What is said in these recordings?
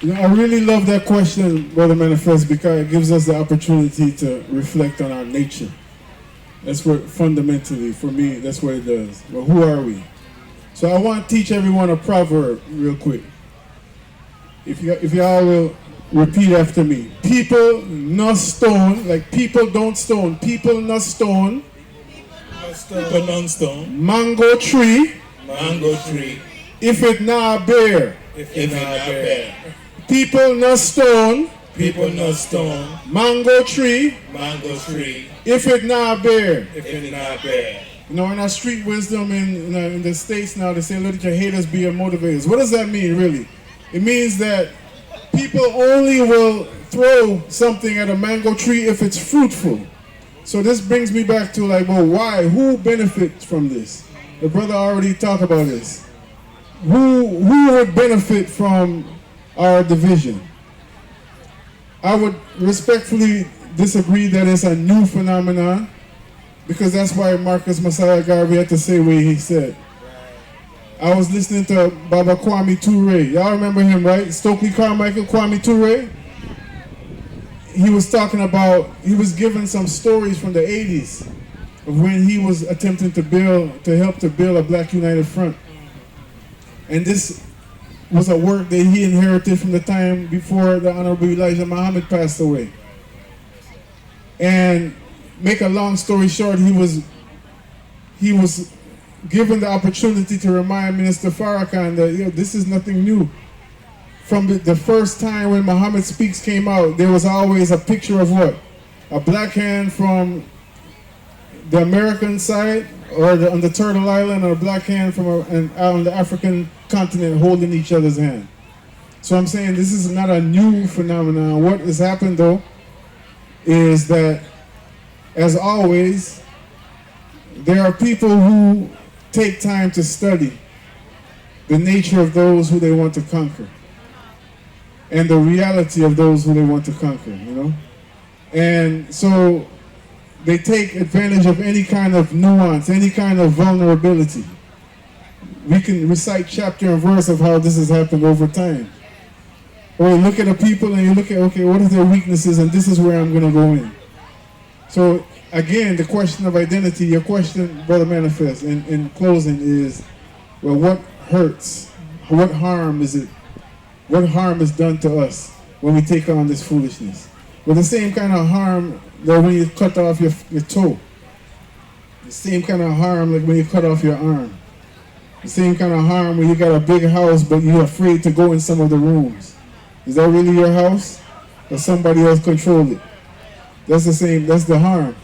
You know, I really love that question, Brother Manifest, because it gives us the opportunity to reflect on our nature. That's what fundamentally, for me, that's what it does. Well, who are we? So I want to teach everyone a proverb real quick. If y'all will repeat after me. People not stone, like people don't stone. People not stone. People not stone. Mango tree. Mango tree. If it not bear. If it not bear. People not stone. People not stone. Mango tree. Mango tree. If it not bear. If it not bear. You know, in our street wisdom in the States now, they say, let your haters be your motivators. What does that mean, really? It means that people only will throw something at a mango tree if it's fruitful. So this brings me back to like, well, why? Who benefits from this? The brother already talked about this. Who would benefit from our division? I would respectfully disagree that it's a new phenomenon, because that's why Marcus Messiah Garvey had to say what he said. I was listening to Baba Kwame Toure. Y'all remember him, right? Stokely Carmichael, Kwame Toure. He was talking about, he was giving some stories from the 80s of when he was attempting to help to build a Black United Front. And this was a work that he inherited from the time before the Honorable Elijah Muhammad passed away. And make a long story short, he was given the opportunity to remind Minister Farrakhan that this is nothing new. From the first time when Muhammad Speaks came out, there was always a picture of what? A black hand from the American side, or on the Turtle Island, or a black hand from on the African continent holding each other's hand. So I'm saying this is not a new phenomenon. What has happened though is that, as always, there are people who take time to study the nature of those who they want to conquer and the reality of those who they want to conquer, you know? And so they take advantage of any kind of nuance, any kind of vulnerability. We can recite chapter and verse of how this has happened over time. Or you look at the people and you look at, okay, what are their weaknesses, and this is where I'm gonna go in. So again, the question of identity, your question, Brother Manifest, in closing is, well, what hurts? What harm is it? What harm is done to us when we take on this foolishness? Well, the same kind of harm that when you cut off your toe. The same kind of harm like when you cut off your arm. The same kind of harm when you got a big house but you're afraid to go in some of the rooms. Is that really your house? Or somebody else control it? That's the same, that's the harm.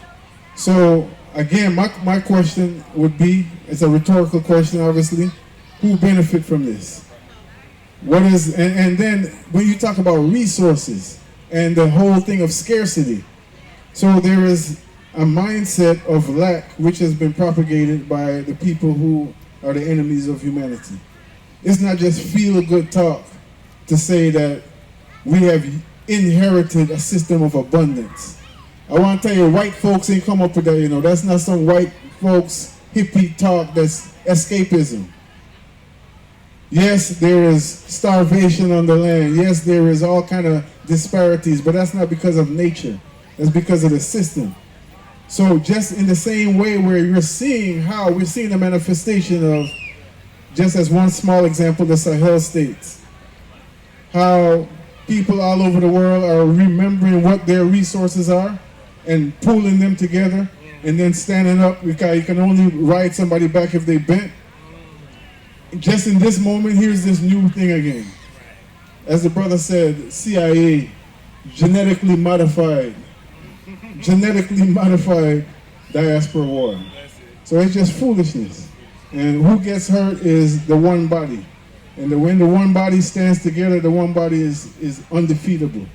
So again, my question would be, it's a rhetorical question obviously, who benefit from this? What is, and then when you talk about resources and the whole thing of scarcity, so there is a mindset of lack which has been propagated by the people who are the enemies of humanity. It's not just feel-good talk to say that we have inherited a system of abundance. I want to tell you, white folks ain't come up with that, you know. That's not some white folks hippie talk, that's escapism. Yes, there is starvation on the land. Yes, there is all kind of disparities, but that's not because of nature. That's because of the system. So just in the same way where we're seeing the manifestation of, just as one small example, the Sahel states, how people all over the world are remembering what their resources are and pooling them together and then standing up, because you can only ride somebody back if they bent. Just in this moment, here's this new thing again. As the brother said, CIA, genetically modified diaspora war. So it's just foolishness. And who gets hurt is the one body. And when the one body stands together, the one body is undefeatable.